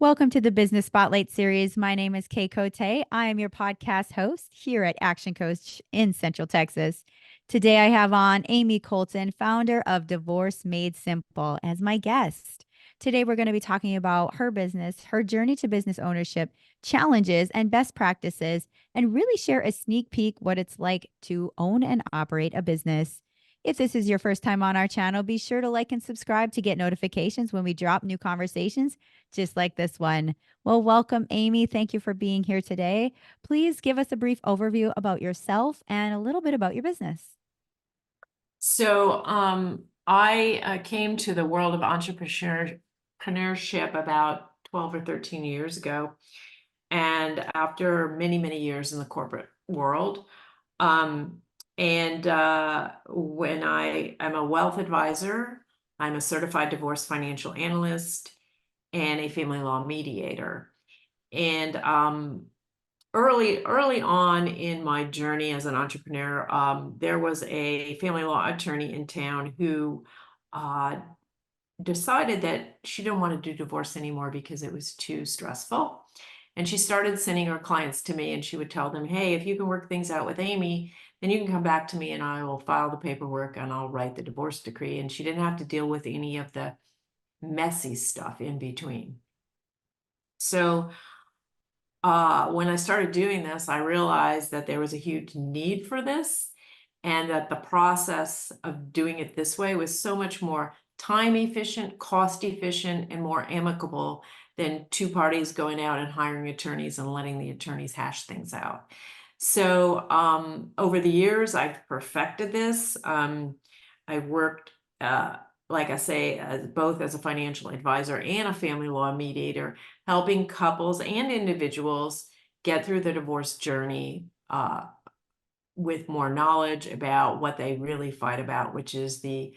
Welcome to the Business Spotlight series. My name is Kay Cote. I am your podcast host here at Action Coach in Central Texas. Today I have on Amy Colton, founder of Divorce Made Simple, as my guest. Today we're going to be talking about her business, her journey to business ownership, challenges and best practices, and really share a sneak peek what it's like to own and operate a business. If this is your first time on our channel, be sure to like and subscribe to get notifications when we drop new conversations just like this one. Well, welcome, Amy. Thank you for being here today. Please give us a brief overview about yourself and a little bit about your business. I came to the world of entrepreneurship about 12 or 13 years ago. And after many, many years in the corporate world, when I'm a wealth advisor, I'm a certified divorce financial analyst and a family law mediator. And early on in my journey as an entrepreneur, there was a family law attorney in town who decided that she didn't want to do divorce anymore because it was too stressful. And she started sending her clients to me, and she would tell them, hey, if you can work things out with Amy, then you can come back to me and I will file the paperwork and I'll write the divorce decree. And she didn't have to deal with any of the messy stuff in between. So when I started doing this, I realized that there was a huge need for this, and that the process of doing it this way was so much more time efficient, cost efficient, and more amicable than two parties going out and hiring attorneys and letting the attorneys hash things out. So over the years, I've perfected this. I worked, like I say, both as a financial advisor and a family law mediator, helping couples and individuals get through the divorce journey with more knowledge about what they really fight about, which is the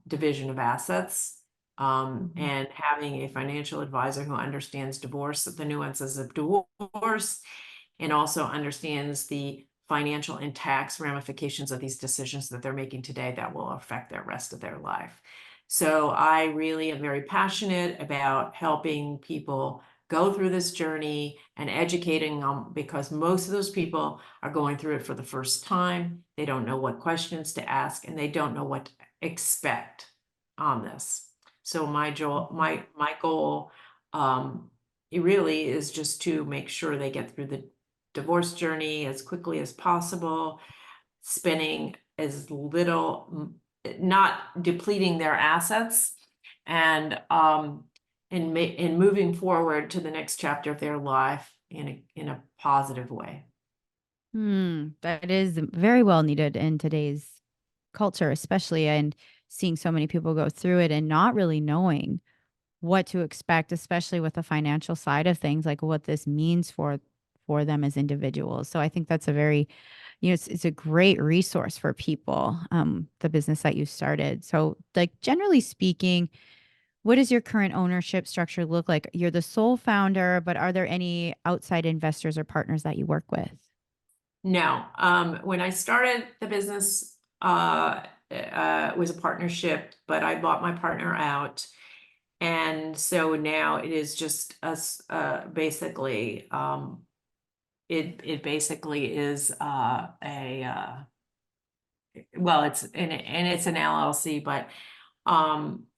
division of assets, and having a financial advisor who understands divorce, the nuances of divorce, and also understands the financial and tax ramifications of these decisions that they're making today that will affect the rest of their life. So I really am very passionate about helping people go through this journey and educating them, because most of those people are going through it for the first time. They don't know what questions to ask, and they don't know what to expect on this. So my goal it really is just to make sure they get through the divorce journey as quickly as possible, spending as little, not depleting their assets, and moving forward to the next chapter of their life in a positive way. That is very well needed in today's culture, especially, and seeing so many people go through it and not really knowing what to expect, especially with the financial side of things, like what this means for them as individuals. So I think that's a very, it's a great resource for people, the business that you started. So like generally speaking, what does your current ownership structure look like? You're the sole founder, but are there any outside investors or partners that you work with? No, when I started the business, it was a partnership, but I bought my partner out. And so now it is just us, basically, it basically is well, it's an LLC, but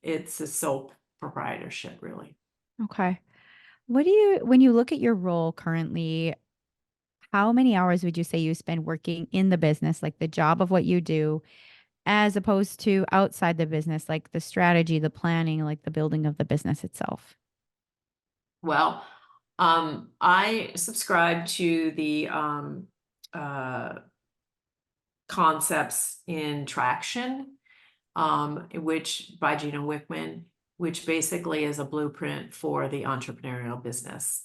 it's a sole proprietorship, really. Okay. When you look at your role currently, how many hours would you say you spend working in the business, like the job of what you do, as opposed to outside the business, like the strategy, the planning, like the building of the business itself? Well, I subscribe to the concepts in Traction, which by Gino Wickman, which basically is a blueprint for the entrepreneurial business.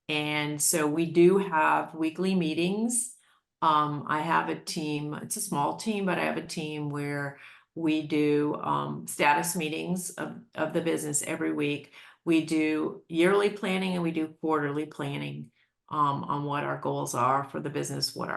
And so we do have weekly meetings. I have a team, it's a small team, but I have a team where we do status meetings of the business every week. We do yearly planning and we do quarterly planning on what our goals are for the business, what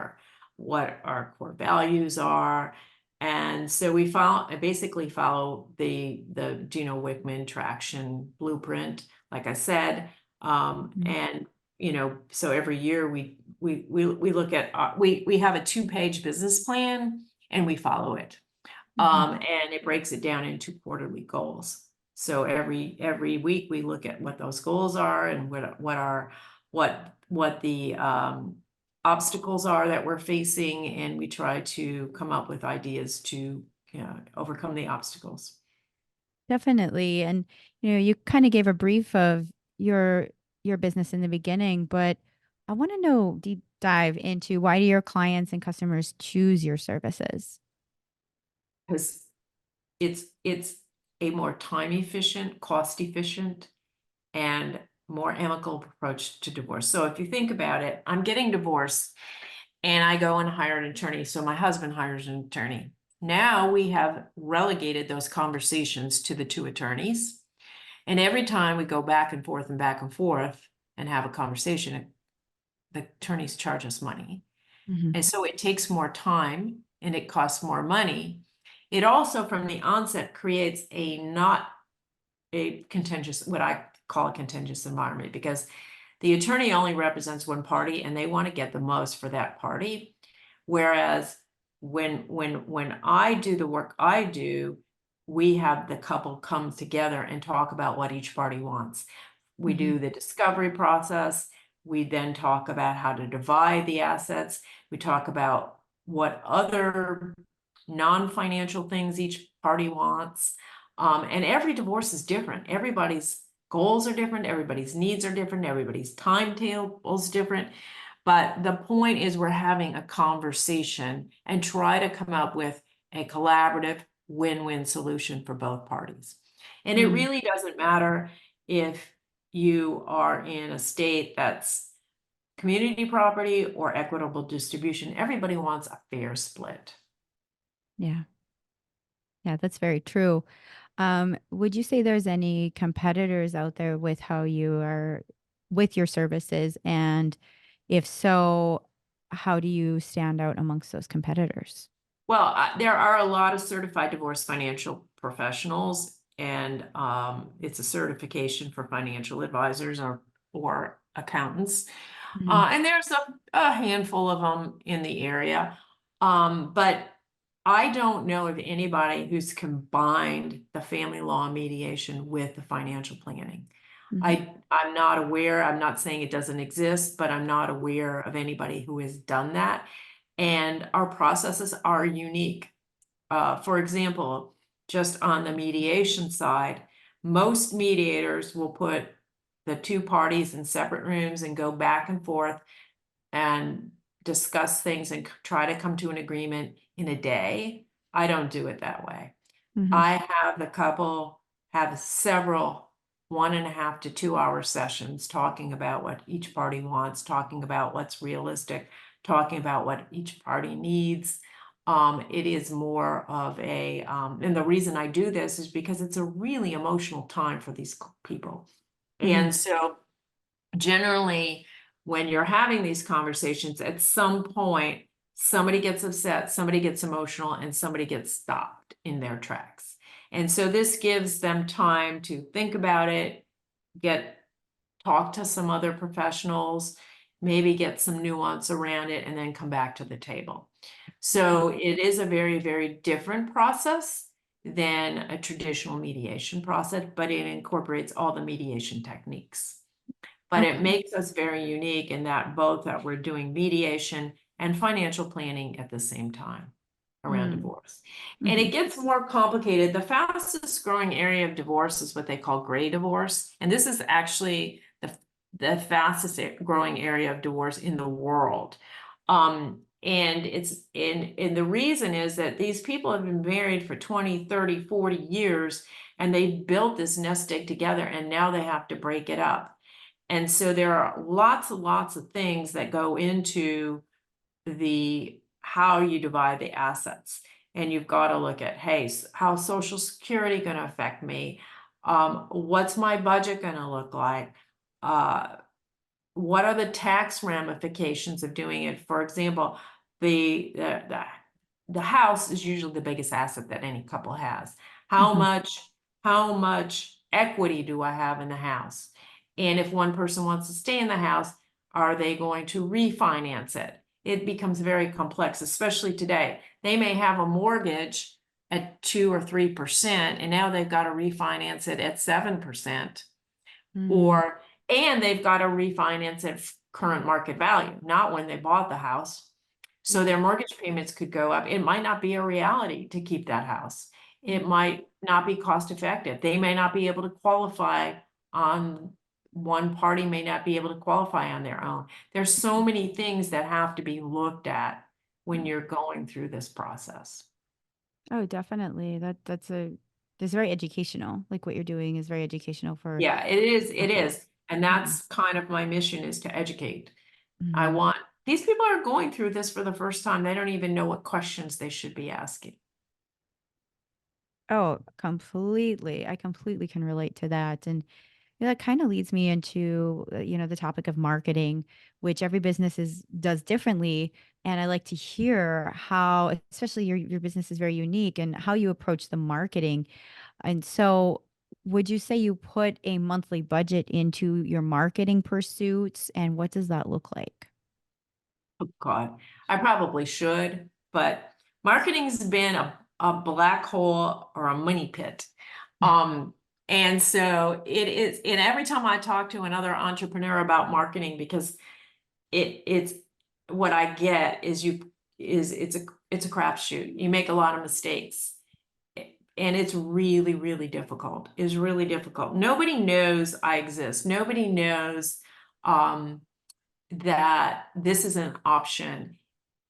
our core values are. And so basically follow the Gino Wickman Traction blueprint, like I said. Mhm. And, you know, so every year we look at, we have a 2-page business plan and we follow it. Mhm. And it breaks it down into quarterly goals. So every week we look at what those goals are and what the obstacles are that we're facing, and we try to come up with ideas to, you know, overcome the obstacles. Definitely. And you kind of gave a brief of your your business in the beginning, but I want to know deep dive into why do your clients and customers choose your services? Because it's a more time efficient, cost efficient, and more amicable approach to divorce. So if you think about it, I'm getting divorced and I go and hire an attorney. So my husband hires an attorney. Now we have relegated those conversations to the 2 attorneys. And every time we go back and forth and have a conversation, the attorneys charge us money. Mhm. And so it takes more time and it costs more money. It also, from the onset, creates not a contentious, what I call a contentious environment, because the attorney only represents one party and they want to get the most for that party. Whereas when I do the work I do, we have the couple come together and talk about what each party wants. We Mhm. do the discovery process. We then talk about how to divide the assets. We talk about what other non-financial things each party wants. And every divorce is different. Everybody's goals are different. Everybody's needs are different. Everybody's timetable is different. But the point is we're having a conversation and try to come up with a collaborative win-win solution for both parties. And it Mm. really doesn't matter if you are in a state that's community property or equitable distribution. Everybody wants a fair split. Yeah. Yeah, that's very true. Would you say there's any competitors out there with how you are with your services? And if so, how do you stand out amongst those competitors? Well, there are a lot of certified divorce financial professionals, and it's a certification for financial advisors or accountants. Mhm. And there's a handful of them in the area. But I don't know of anybody who's combined the family law mediation with the financial planning. Mhm. I'm not aware, I'm not saying it doesn't exist, but I'm not aware of anybody who has done that. And our processes are unique. For example, just on the mediation side, most mediators will put the 2 parties in separate rooms and go back and forth and discuss things and try to come to an agreement in a day. I don't do it that way. Mhm. I have the couple have several 1.5 to 2 hour sessions talking about what each party wants, talking about what's realistic, talking about what each party needs. It is more of and the reason I do this is because it's a really emotional time for these people. Mhm. And so generally, when you're having these conversations, at some point, somebody gets upset, somebody gets emotional, and somebody gets stopped in their tracks. And so this gives them time to think about it, talk to some other professionals, maybe get some nuance around it, and then come back to the table. So it is a very, very different process than a traditional mediation process, but it incorporates all the mediation techniques. But it Okay. makes us very unique in that both that we're doing mediation and financial planning at the same time around Mm. divorce. And Mhm. it gets more complicated. The fastest growing area of divorce is what they call gray divorce. And this is actually the fastest growing area of divorce in the world. And the reason is that these people have been married for 20, 30, 40 years, and they built this nest egg together, and now they have to break it up. And so there are lots and lots of things that go into how you divide the assets. And you've got to look at, hey, how's Social Security going to affect me? What's my budget going to look like? Uh, what are the tax ramifications of doing it? For example, the house is usually the biggest asset that any couple has. How Mhm. much how much equity do I have in the house? And if one person wants to stay in the house, are they going to refinance it? It becomes very complex, especially today. They may have a mortgage at 2 or 3%, and now they've got to refinance it at 7%, or and they've got to refinance at current market value, not when they bought the house. So their mortgage payments could go up. It might not be a reality to keep that house. It might not be cost effective. They may not be able to qualify on one party may not be able to qualify on their own. There's so many things that have to be looked at when you're going through this process. Oh, definitely. That's very educational. Like what you're doing is very educational for Yeah, it is. It couples. is. And that's kind of my mission, is to educate. I Mhm. want, these people are going through this for the first time. They don't even know what questions they should be asking. Oh, completely. I completely can relate to that. And that kind of leads me into, the topic of marketing, which every does differently. And I like to hear how, especially your business is very unique and how you approach the marketing. And so would you say you put a monthly budget into your marketing pursuits, and what does that look like? Oh God, I probably should, but marketing's been a black hole or a money pit. And so it is, and every time I talk to another entrepreneur about marketing, because it's what I get is it's a crapshoot. You make a lot of mistakes. And it's really, really difficult. It's really difficult. Nobody knows I exist. Nobody knows that this is an option.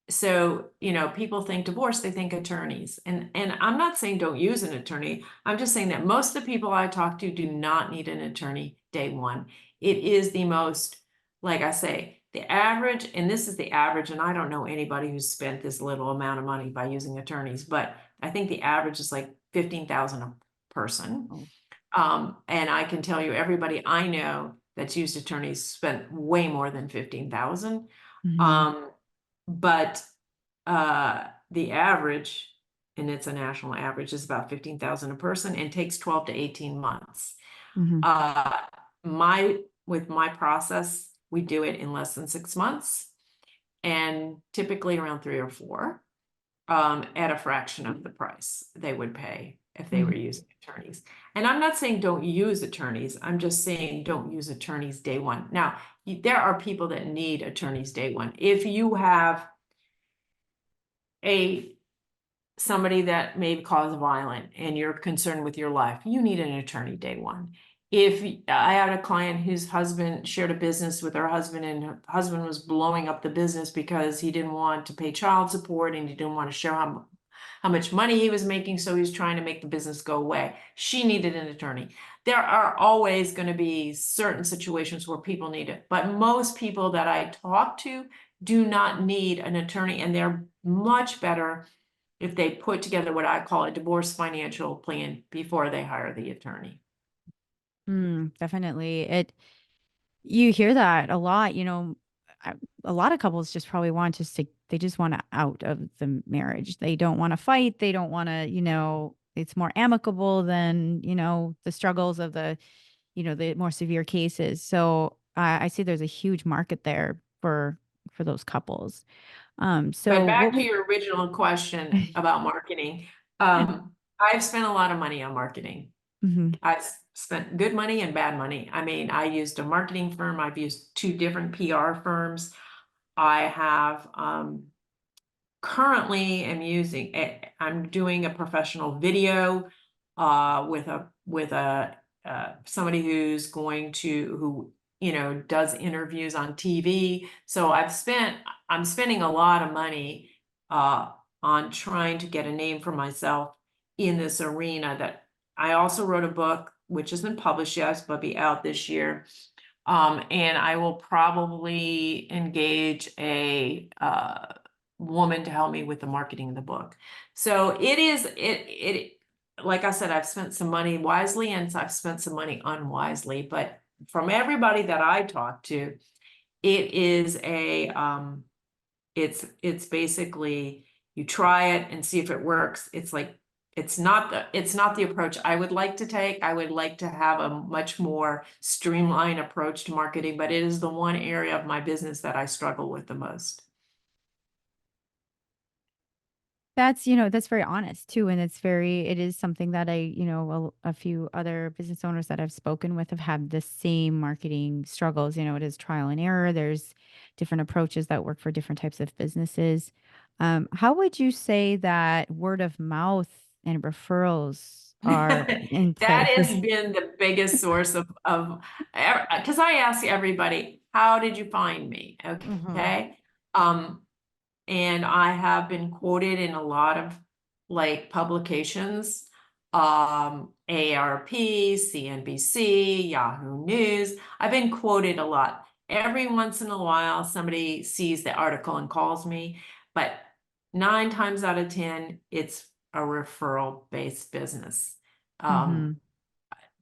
So, people think divorce, they think attorneys. And I'm not saying don't use an attorney. I'm just saying that most of the people I talk to do not need an attorney day one. It is the most, like I say, the average, and this is the average, and I don't know anybody who's spent this little amount of money by using attorneys, but I think the average is like 15,000 a person. Oh. And I can tell you, everybody I know that's used attorneys spent way more than 15,000. Mhm. But the average, and it's a national average, is about 15,000 a person and takes 12 to 18 months. Mhm. Uh, with my process, we do it in less than 6 months, and typically around 3 or 4, at a fraction of the price they would pay if they were Mhm. using attorneys. And I'm not saying don't use attorneys. I'm just saying don't use attorneys day one. Now, there are people that need attorneys day one. If you have somebody that may cause violent and you're concerned with your life, you need an attorney day one. If I had a client whose husband shared a business with her husband, and her husband was blowing up the business because he didn't want to pay child support and he didn't want to show how much money he was making, so he was trying to make the business go away. She needed an attorney. There are always going to be certain situations where people need it, but most people that I talk to do not need an attorney, and they're much better if they put together what I call a divorce financial plan before they hire the attorney. Definitely. You hear that a lot, I- a lot of couples just probably they just want to out of the marriage. They don't want to fight. They don't want to, it's more amicable than, the struggles of the more severe cases. So I see there's a huge market there for those couples. But So back what to would, your original question about marketing. I've spent a lot of money on marketing. Mhm. I've spent good money and bad money. I mean, I used a marketing firm. I've used 2 different PR firms. I have currently am using I'm doing a professional video with a somebody who's going to who does interviews on TV. So I'm spending a lot of money uh on trying to get a name for myself in this arena. That I also wrote a book which isn't published yet, but be out this year. And I will probably engage a woman to help me with the marketing of the book. So it like I said, I've spent some money wisely and I've spent some money unwisely, but from everybody that I talk to, it is it's basically you try it and see if it works. It's like it's not the approach I would like to take. I would like to have a much more streamlined approach to marketing, but it is the one area of my business that I struggle with the most. That's, that's very honest too. And it is something that a few other business owners that I've spoken with have had the same marketing struggles. It is trial and error. There's different approaches that work for different types of businesses. How would you say that word of mouth and referrals are in play That for has you? been the biggest source because I ask everybody, how did you find me? Hmm. Okay. Um, and I have been quoted in a lot of like publications, ARP, CNBC, Yahoo News. I've been quoted a lot. Every once in a while, somebody sees the article and calls me, but 9 times out of 10, it's a referral-based business. Hmm.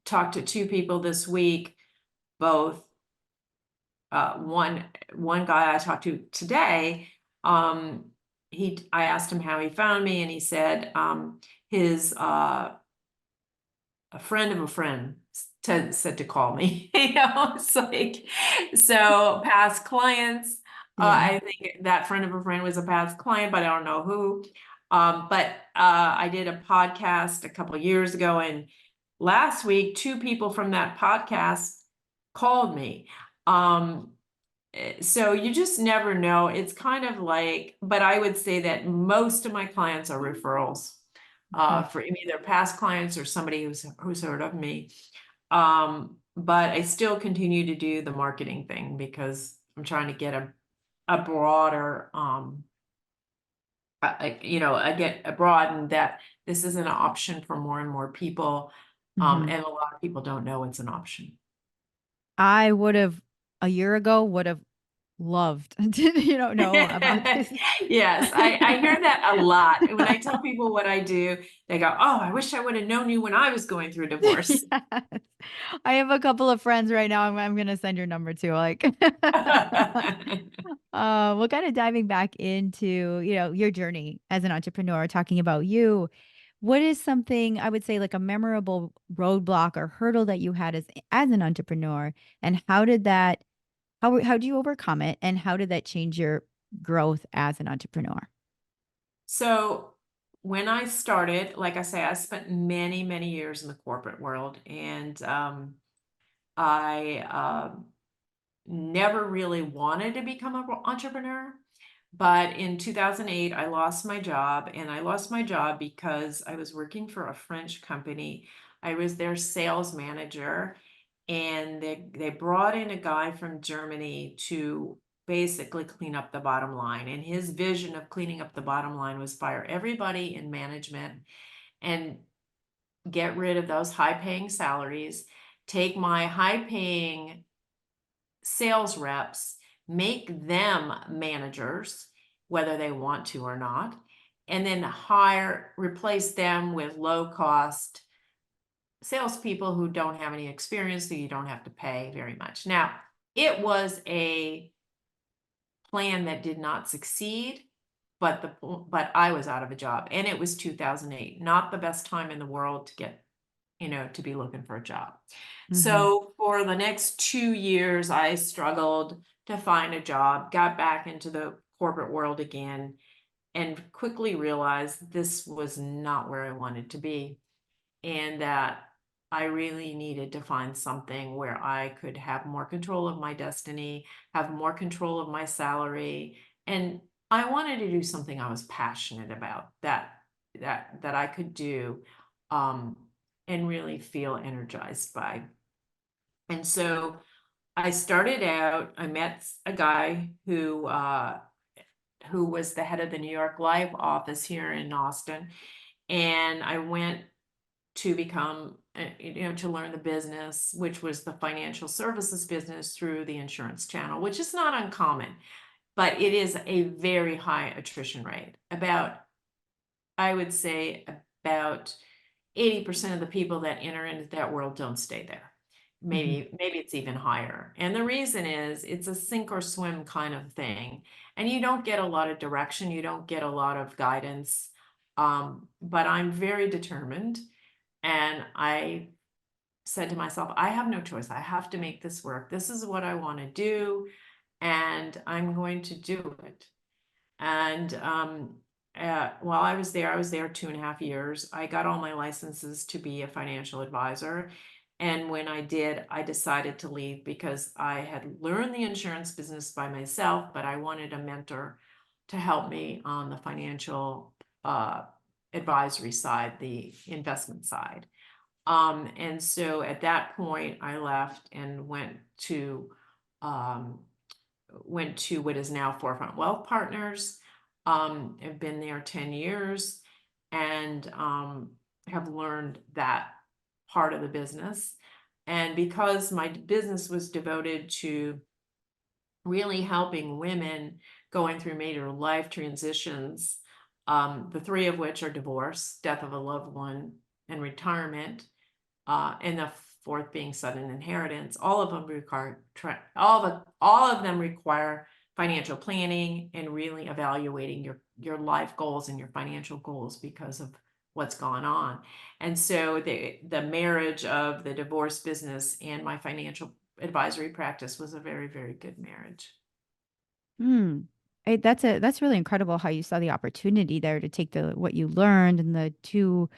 Talked to 2 people this week, both one guy I talked to today, I asked him how he found me, and he said his a friend of a friend said to call me. It's like, so past clients. Yeah. I think that friend of a friend was a past client, but I don't know who. But I did a podcast a couple of years ago, and last week 2 people from that podcast called me. So you just never know. It's kind of like, but I would say that most of my clients are referrals Okay. for either past clients or somebody who's heard of me. But I still continue to do the marketing thing because I'm trying to get a broader I get a broaden that this is an option for more and more people. Hmm. And a lot of people don't know it's an option. I would have a year ago would have loved to, know about this. Yes, I hear that a lot. And when I tell people what I do, they go, "Oh, I wish I would have known you when I was going through divorce." Yes. I have a couple of friends right now. I'm gonna send your number to like we're kind of diving back into, your journey as an entrepreneur, talking about you. What is something I would say like a memorable roadblock or hurdle that you had as an entrepreneur, and how do you overcome it, and how did that change your growth as an entrepreneur? So when I started, like I say, I spent many, many years in the corporate world, and I never really wanted to become an entrepreneur. But in 2008, I lost my job, and I lost my job because I was working for a French company. I was their sales manager, and they brought in a guy from Germany to basically clean up the bottom line. And his vision of cleaning up the bottom line was fire everybody in management and get rid of those high-paying salaries, take my high-paying sales reps, make them managers, whether they want to or not, and then replace them with low cost salespeople who don't have any experience, so you don't have to pay very much. Now, it was a plan that did not succeed, but I was out of a job, and it was 2008, not the best time in the world to get to be looking for a job. Hmm. So for the next 2 years, I struggled to find a job, got back into the corporate world again, and quickly realized this was not where I wanted to be, and that I really needed to find something where I could have more control of my destiny, have more control of my salary, and I wanted to do something I was passionate about that I could do um, and really feel energized by. And so I started out. I met a guy who was the head of the New York Life office here in Austin, and I went to become, to learn the business, which was the financial services business through the insurance channel, which is not uncommon, but it is a very high attrition rate. I would say about 80% of the people that enter into that world don't stay there. Hmm. Maybe it's even higher. And the reason is it's a sink or swim kind of thing. And you don't get a lot of direction, you don't get a lot of guidance. But I'm very determined, and I said to myself, I have no choice. I have to make this work. This is what I want to do, and I'm going to do it. And while I was there 2.5 years. I got all my licenses to be a financial advisor. And when I did, I decided to leave because I had learned the insurance business by myself, but I wanted a mentor to help me on the financial advisory side, the investment side. And so at that point, I left and um, went to what is now Forefront Wealth Partners. I've been there 10 years and have learned that part of the business. And because my business was devoted to really helping women going through major life transitions, the three of which are divorce, death of a loved one, and retirement, and the fourth being sudden inheritance. All of them require all of them require financial planning and really evaluating your life goals and your financial goals because of what's gone on. And so the marriage of the divorce business and my financial advisory practice was a very, very good marriage. Hmm. That's really incredible how you saw the opportunity there to take the what you learned and the two,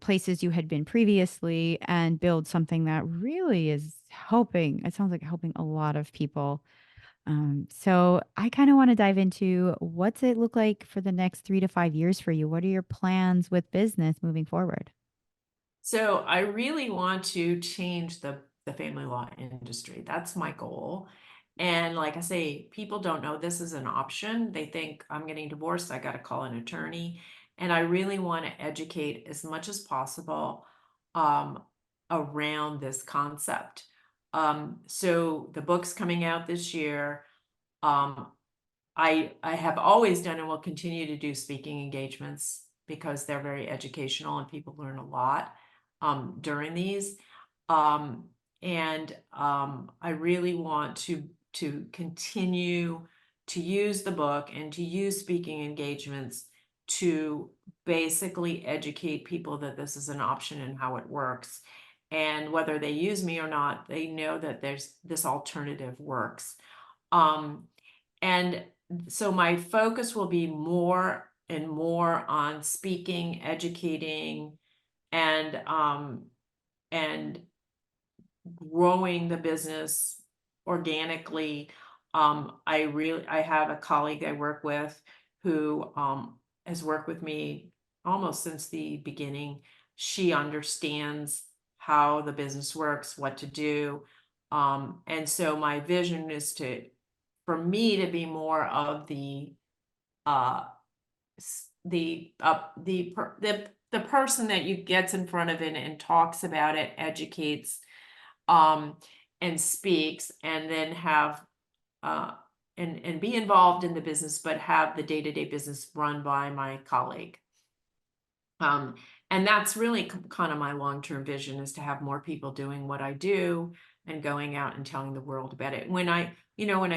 places you had been previously and build something that really is helping. It sounds like helping a lot of people. So I kind of want to dive into what's it look like for the next 3 to 5 years for you? What are your plans with business moving forward? So I really want to change the family law industry. That's my goal. And like I say, people don't know this is an option. They think I'm getting divorced, I got to call an attorney. And I really want to educate as much as possible um, around this concept. So the book's coming out this year. Um, I have always done and will continue to do speaking engagements because they're very educational and people learn a lot during these. Um, and I really want to continue to use the book and to use speaking engagements to basically educate people that this is an option and how it works. And whether they use me or not, they know that there's this alternative works. Um, and so my focus will be more and more on speaking, educating, and and growing the business organically. I have a colleague I work with who has worked with me almost since the beginning. She understands how the business works, what to do. And so my vision is for me to be more of uh the person that you gets in front of it and talks about it, educates, um, and speaks, and then have uh and be involved in the business, but have the day-to-day business run by my colleague. Um, and that's really kind of my long-term vision, is to have more people doing what I do and going out and telling the world about it. When I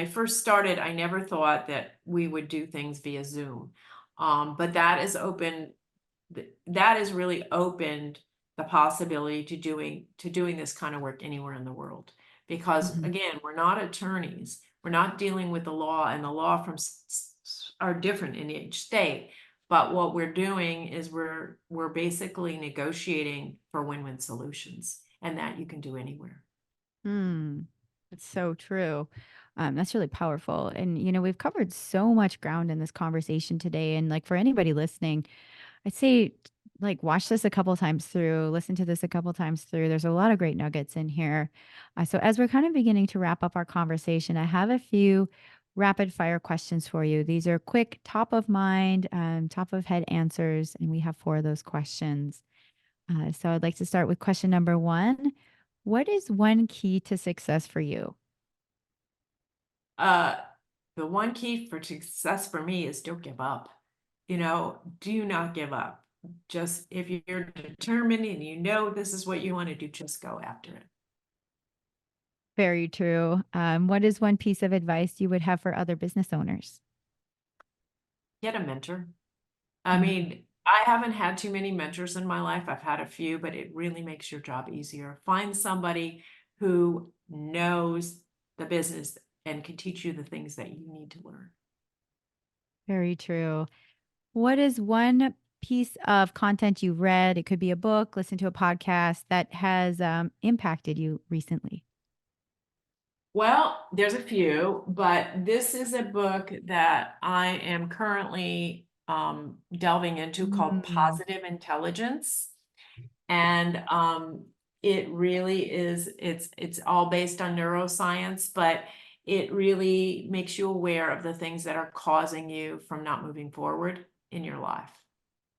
first started, I never thought that we would do things via Zoom. But that has really opened the possibility to doing this kind of work anywhere in the world. Because Mhm. again, we're not attorneys. We're not dealing with the law, and the law are different in each state. But what we're doing is we're basically negotiating for win-win solutions, and that you can do anywhere. Hmm. That's so true. That's really powerful. And, we've covered so much ground in this conversation today. And like for anybody listening, I'd say like watch this a couple times through, listen to this a couple times through. There's a lot of great nuggets in here. So as we're kind of beginning to wrap up our conversation, I have a few rapid fire questions for you. These are quick, top of mind, top of head answers, and we have four of those questions. So I'd like to start with question number one. What is one key to success for you? Uh, the one key for success for me is don't give up. Do not give up. Just if you're determined and you know this is what you want to do, just go after it. Very true. What is one piece of advice you would have for other business owners? Get a mentor. I Mm. mean, I haven't had too many mentors in my life. I've had a few, but it really makes your job easier. Find somebody who knows the business and can teach you the things that you need to learn. Very true. What is one piece of content you read? It could be a book, listen to a podcast that has impacted you recently. Well, there's a few, but this is a book that I am currently delving into called Mm. Positive Intelligence. And it really is, it's all based on neuroscience, but it really makes you aware of the things that are causing you from not moving forward in your life.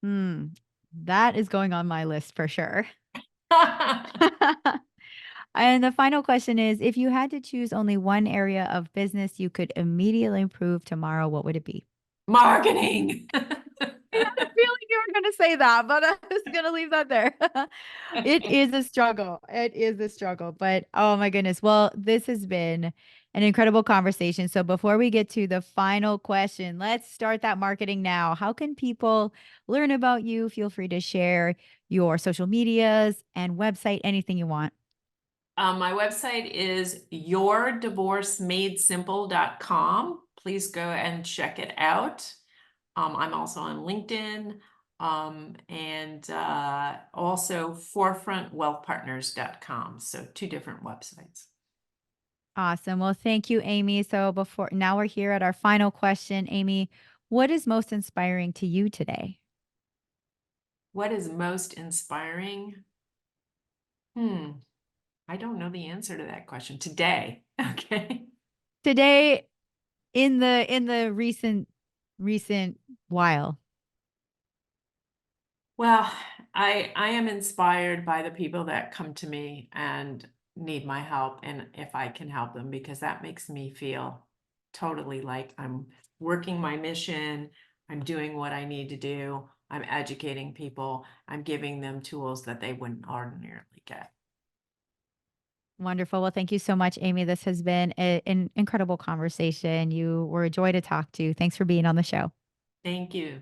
Mm. That is going on my list for sure. And the final question is, if you had to choose only one area of business you could immediately improve tomorrow, what would it be? Marketing. I had a feeling you were going to say that, but I was going to leave that there. It is a struggle. It is a struggle, but oh my goodness. Well, this has been an incredible conversation. So before we get to the final question, let's start that marketing now. How can people learn about you? Feel free to share your social medias and website, anything you want. My website is yourdivorcemadesimple.com. Please go and check it out. I'm also on LinkedIn, and also forefrontwealthpartners.com. So two different websites. Awesome. Well, thank you, Amy. So before now we're here at our final question. Amy, what is most inspiring to you today? What is most inspiring? I don't know the answer to that question today. Okay. Today in the recent while. Well, I am inspired by the people that come to me and need my help, and if I can help them, because that makes me feel totally like I'm working my mission, I'm doing what I need to do, I'm educating people, I'm giving them tools that they wouldn't ordinarily get. Wonderful. Well, thank you so much, Amy. This has been an incredible conversation. You were a joy to talk to. Thanks for being on the show. Thank you.